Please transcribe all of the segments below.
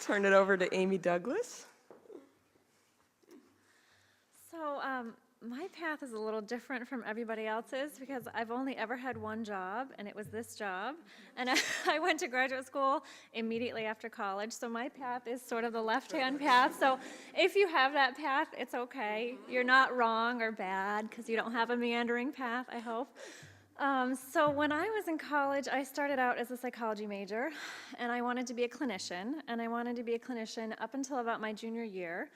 turn it over to Amy Douglas. So my path is a little different from everybody else's because I've only ever had one job, and it was this job. And I went to graduate school immediately after college, so my path is sort of the left-hand path. So if you have that path, it's okay. You're not wrong or bad because you don't have a meandering path, I hope. So when I was in college, I started out as a psychology major, and I wanted to be a clinician, and I wanted to be a clinician up until about my junior year,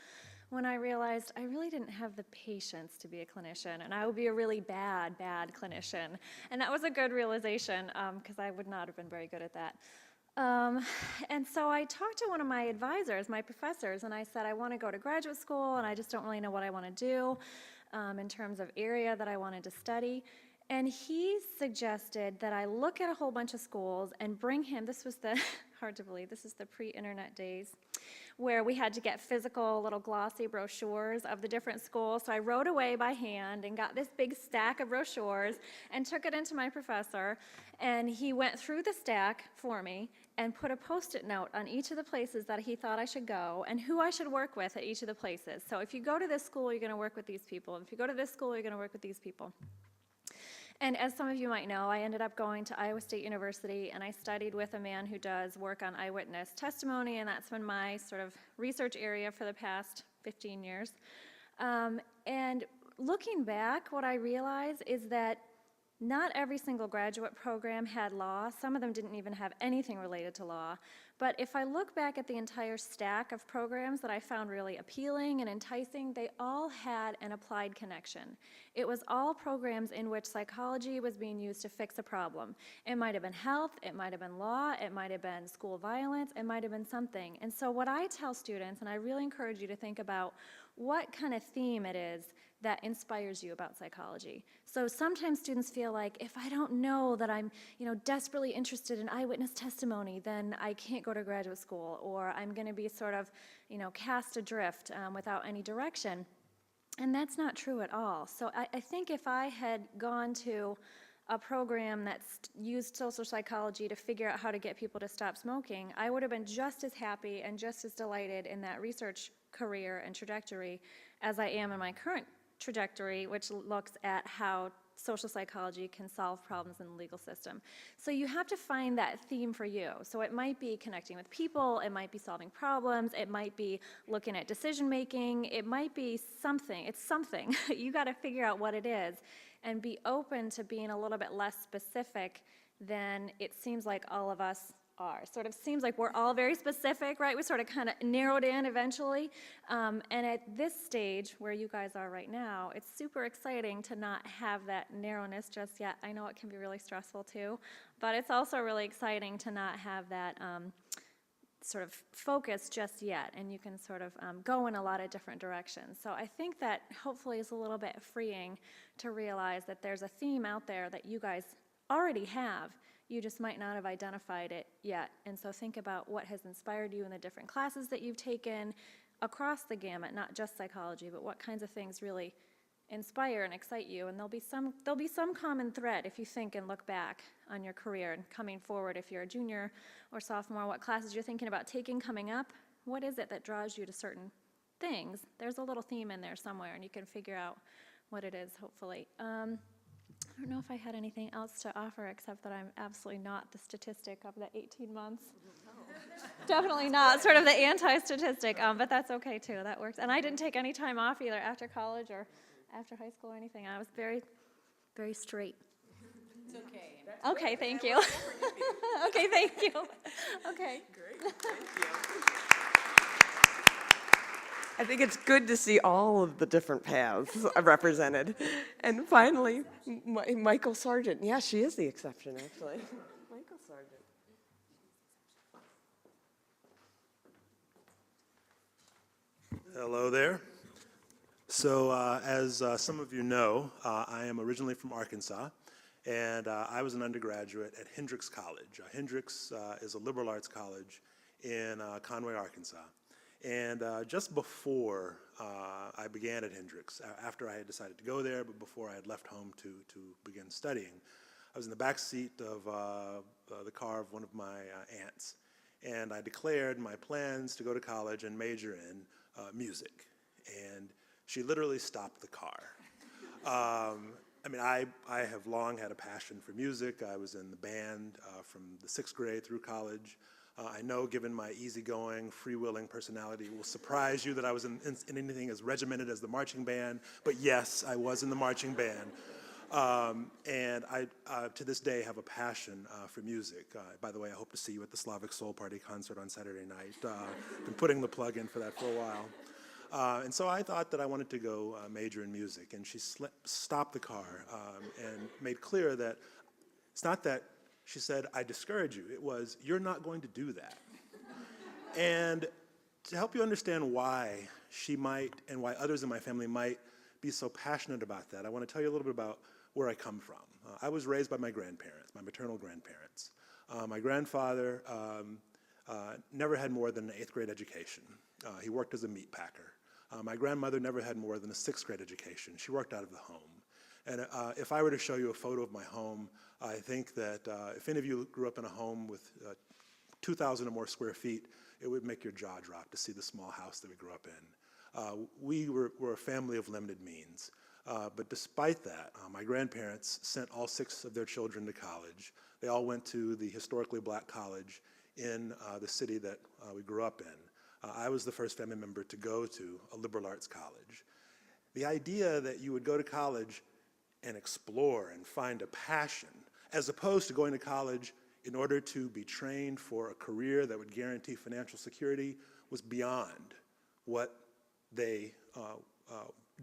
when I realized I really didn't have the patience to be a clinician, and I would be a really bad clinician. And that was a good realization, because I would not have been very good at that. And so I talked to one of my advisors, my professors, and I said, I want to go to graduate school, and I just don't really know what I want to do in terms of area that I wanted to study. And he suggested that I look at a whole bunch of schools and bring him, this was the, hard to believe, this is the pre-internet days, where we had to get physical little glossy brochures of the different schools. So I wrote away by hand and got this big stack of brochures and took it into my professor, and he went through the stack for me and put a Post-it note on each of the places that he thought I should go and who I should work with at each of the places. So if you go to this school, you're going to work with these people. If you go to this school, you're going to work with these people. And as some of you might know, I ended up going to Iowa State University, and I studied with a man who does work on eyewitness testimony, and that's been my sort of research area for the past 15 years. And looking back, what I realized is that not every single graduate program had law. Some of them didn't even have anything related to law. But if I look back at the entire stack of programs that I found really appealing and enticing, they all had an applied connection. It was all programs in which psychology was being used to fix a problem. It might have been health, it might have been law, it might have been school violence, it might have been something. And so what I tell students, and I really encourage you to think about what kind of theme it is that inspires you about psychology. So sometimes students feel like, if I don't know that I'm desperately interested in eyewitness testimony, then I can't go to graduate school, or I'm going to be sort of cast adrift without any direction. And that's not true at all. So I think if I had gone to a program that's used social psychology to figure out how to get people to stop smoking, I would have been just as happy and just as delighted in that research career and trajectory as I am in my current trajectory, which looks at how social psychology can solve problems in the legal system. So you have to find that theme for you. So it might be connecting with people, it might be solving problems, it might be looking at decision making, it might be something. It's something. You got to figure out what it is and be open to being a little bit less specific than it seems like all of us are. Sort of seems like we're all very specific, right? We sort of kind of narrowed in eventually. And at this stage where you guys are right now, it's super exciting to not have that narrowness just yet. I know it can be really stressful too, but it's also really exciting to not have that sort of focus just yet, and you can sort of go in a lot of different directions. So I think that hopefully is a little bit freeing to realize that there's a theme out there that you guys already have. You just might not have identified it yet. And so think about what has inspired you in the different classes that you've taken across the gamut, not just psychology, but what kinds of things really inspire and excite you. And there'll be some common thread if you think and look back on your career and coming forward. If you're a junior or sophomore, what classes you're thinking about taking coming up, what is it that draws you to certain things? There's a little theme in there somewhere, and you can figure out what it is, hopefully. I don't know if I had anything else to offer except that I'm absolutely not the statistic of the 18 months. Definitely not sort of the anti-statistic, but that's okay too, that works. And I didn't take any time off either after college or after high school or anything. I was very, very straight. It's okay. Okay, thank you. Okay, thank you. Okay. Great, thank you. I think it's good to see all of the different paths represented. And finally, Michael Sargent. Yeah, she is the exception, actually. Michael Sargent. Hello there. So as some of you know, I am originally from Arkansas, and I was an undergraduate at Hendrix College. Hendrix is a liberal arts college in Conway, Arkansas. And just before I began at Hendrix, after I had decided to go there, but before I had left home to begin studying, I was in the back seat of the car of one of my aunts. and I declared my plans to go to college and major in music. And she literally stopped the car. I mean, I have long had a passion for music. I was in the band from the 6th grade through college. I know, given my easygoing, free-willing personality, it will surprise you that I was in anything as regimented as the marching band. But yes, I was in the marching band. And I, to this day, have a passion for music. By the way, I hope to see you at the Slavic Soul Party concert on Saturday night. Been putting the plug in for that for a while. And so I thought that I wanted to go major in music, and she stopped the car and made clear that it's not that she said, I discourage you. It was, you're not going to do that. And to help you understand why she might and why others in my family might be so passionate about that, I want to tell you a little bit about where I come from. I was raised by my grandparents, my maternal grandparents. My grandfather never had more than an 8th grade education. He worked as a meat packer. My grandmother never had more than a 6th grade education. She worked out of the home. And if I were to show you a photo of my home, I think that if any of you grew up in a home with 2,000 or more square feet, it would make your jaw drop to see the small house that we grew up in. We were a family of limited means. But despite that, my grandparents sent all 6 of their children to college. They all went to the historically black college in the city that we grew up in. I was the first family member to go to a liberal arts college. The idea that you would go to college and explore and find a passion, as opposed to going to college in order to be trained for a career that would guarantee financial security, was beyond what they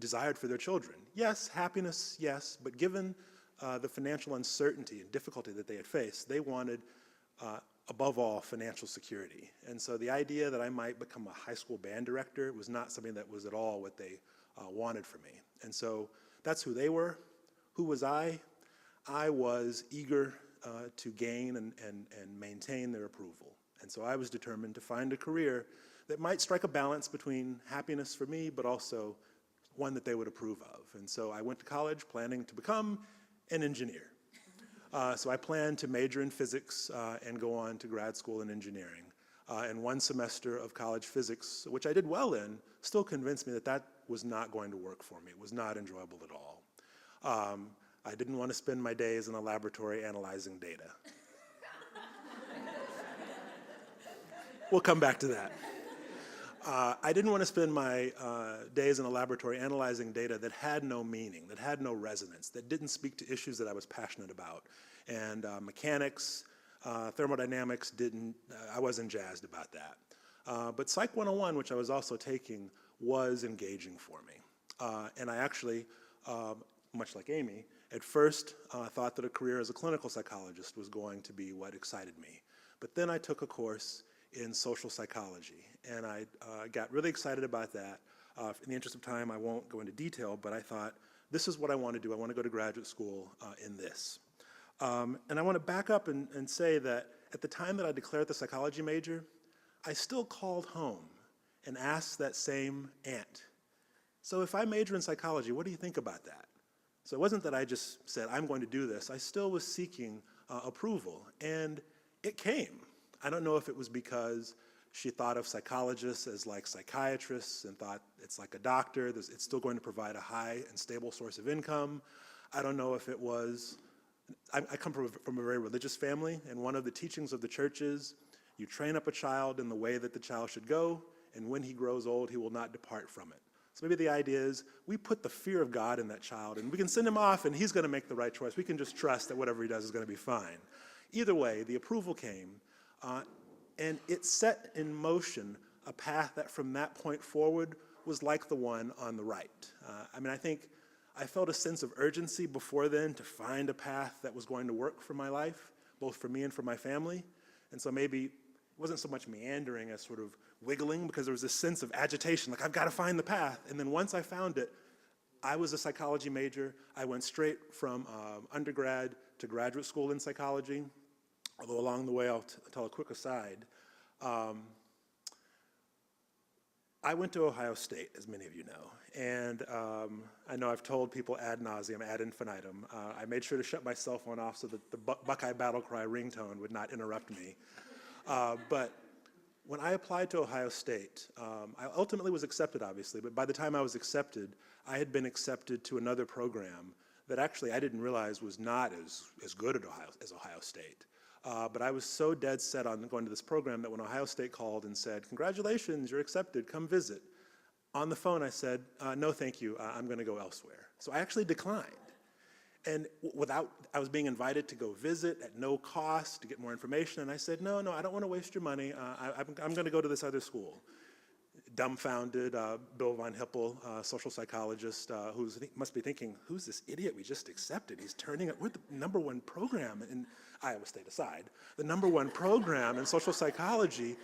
desired for their children. Yes, happiness, yes, but given the financial uncertainty and difficulty that they had faced, they wanted, above all, financial security. And so the idea that I might become a high school band director was not something that was at all what they wanted for me. And so that's who they were. Who was I? I was eager to gain and maintain their approval. And so I was determined to find a career that might strike a balance between happiness for me, but also one that they would approve of. And so I went to college planning to become an engineer. So I planned to major in physics and go on to grad school in engineering. And one semester of college physics, which I did well in, still convinced me that that was not going to work for me. It was not enjoyable at all. I didn't want to spend my days in a laboratory analyzing data. We'll come back to that. I didn't want to spend my days in a laboratory analyzing data that had no meaning, that had no resonance, that didn't speak to issues that I was passionate about. And mechanics, thermodynamics, I wasn't jazzed about that. But Psych 101, which I was also taking, was engaging for me. And I actually, much like Amy, at first thought that a career as a clinical psychologist was going to be what excited me. But then I took a course in social psychology, and I got really excited about that. In the interest of time, I won't go into detail, but I thought, this is what I want to do. I want to go to graduate school in this. And I want to back up and say that at the time that I declared the psychology major, I still called home and asked that same aunt, so if I major in psychology, what do you think about that? So it wasn't that I just said, I'm going to do this. I still was seeking approval, and it came. I don't know if it was because she thought of psychologists as like psychiatrists and thought it's like a doctor, it's still going to provide a high and stable source of income. I don't know if it was, I come from a very religious family, and one of the teachings of the church is, you train up a child in the way that the child should go, and when he grows old, he will not depart from it. So maybe the idea is, we put the fear of God in that child, and we can send him off, and he's going to make the right choice. We can just trust that whatever he does is going to be fine. Either way, the approval came, and it set in motion a path that from that point forward was like the one on the right. I mean, I think I felt a sense of urgency before then to find a path that was going to work for my life, both for me and for my family. And so maybe it wasn't so much meandering as sort of wiggling, because there was this sense of agitation, like I've got to find the path. And then once I found it, I was a psychology major. I went straight from undergrad to graduate school in psychology. Although along the way, I'll tell a quick aside. I went to Ohio State, as many of you know, and I know I've told people ad nauseum, ad infinitum. I made sure to shut my cell phone off so that the Buckeye battle cry ringtone would not interrupt me. But When I applied to Ohio State, I ultimately was accepted, obviously, but by the time I was accepted, I had been accepted to another program that actually I didn't realize was not as good as Ohio State. But I was so dead set on going to this program that when Ohio State called and said, "Congratulations, you're accepted, come visit," on the phone I said, "No, thank you, I'm going to go elsewhere." So I actually declined. And I was being invited to go visit at no cost to get more information, and I said, no, I don't want to waste your money. I'm going to go to this other school. Dumbfounded, Bill Von Hippel, social psychologist, who must be thinking, who's this idiot we just accepted? He's turning it, we're the #1 program in Iowa State aside, the #1 program in social psychology.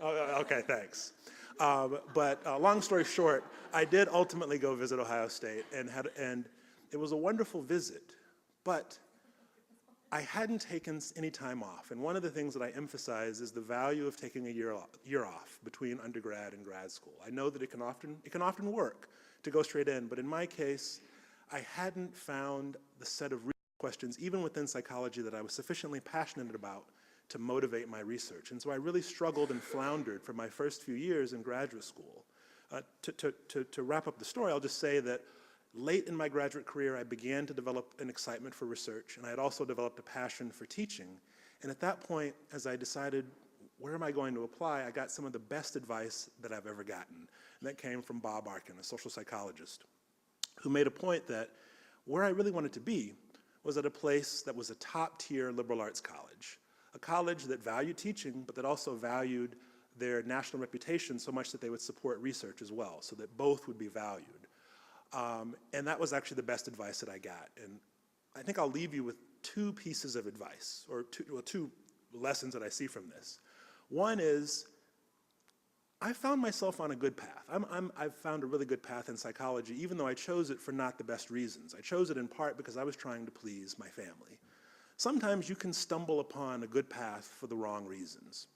Okay, thanks. But long story short, I did ultimately go visit Ohio State, and it was a wonderful visit, but I hadn't taken any time off. And one of the things that I emphasize is the value of taking a year off between undergrad and grad school. I know that it can often work to go straight in, but in my case, I hadn't found the set of questions, even within psychology, that I was sufficiently passionate about to motivate my research. And so I really struggled and floundered for my first few years in graduate school. To wrap up the story, I'll just say that late in my graduate career, I began to develop an excitement for research, and I had also developed a passion for teaching. And at that point, as I decided, where am I going to apply, I got some of the best advice that I've ever gotten. And that came from Bob Arkin, a social psychologist, who made a point that where I really wanted to be was at a place that was a top-tier liberal arts college, a college that valued teaching, but that also valued their national reputation so much that they would support research as well, so that both would be valued. And that was actually the best advice that I got. And I think I'll leave you with two pieces of advice, or two lessons that I see from this. One is, I found myself on a good path. I've found a really good path in psychology, even though I chose it for not the best reasons. I chose it in part because I was trying to please my family. Sometimes you can stumble upon a good path for the wrong reasons.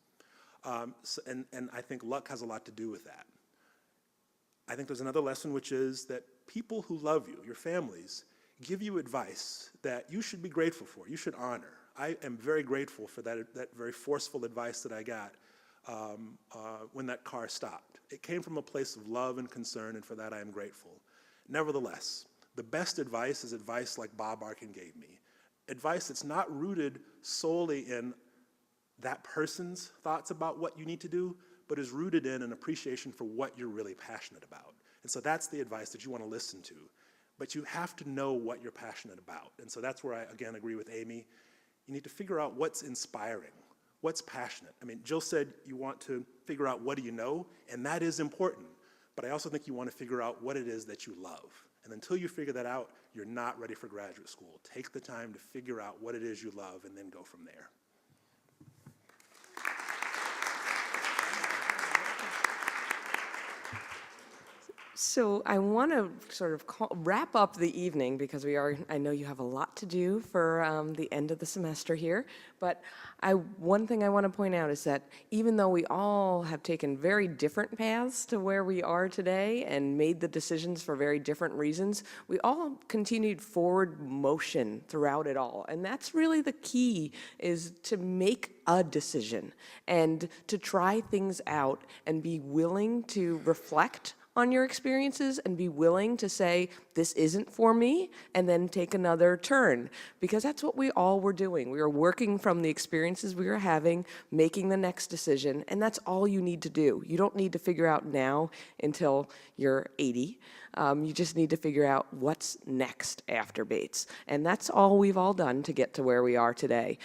And I think luck has a lot to do with that. I think there's another lesson, which is that people who love you, your families, give you advice that you should be grateful for, you should honor. I am very grateful for that very forceful advice that I got when that car stopped. It came from a place of love and concern, and for that I am grateful. Nevertheless, the best advice is advice like Bob Arkin gave me. Advice that's not rooted solely in that person's thoughts about what you need to do, but is rooted in an appreciation for what you're really passionate about. And so that's the advice that you want to listen to. But you have to know what you're passionate about. And so that's where I, again, agree with Amy. You need to figure out what's inspiring, what's passionate. I mean, Jill said you want to figure out what do you know, and that is important. But I also think you want to figure out what it is that you love. And until you figure that out, you're not ready for graduate school. Take the time to figure out what it is you love and then go from there. So I want to sort of wrap up the evening because I know you have a lot to do for the end of the semester here, but one thing I want to point out is that even though we all have taken very different paths to where we are today and made the decisions for very different reasons, we all continued forward motion throughout it all. And that's really the key, is to make a decision and to try things out and be willing to reflect on your experiences and be willing to say, this isn't for me, and then take another turn. Because that's what we all were doing. We were working from the experiences we were having, making the next decision, and that's all you need to do. You don't need to figure out now until you're 80. You just need to figure out what's next after Bates. And that's all we've all done to get to where we are today.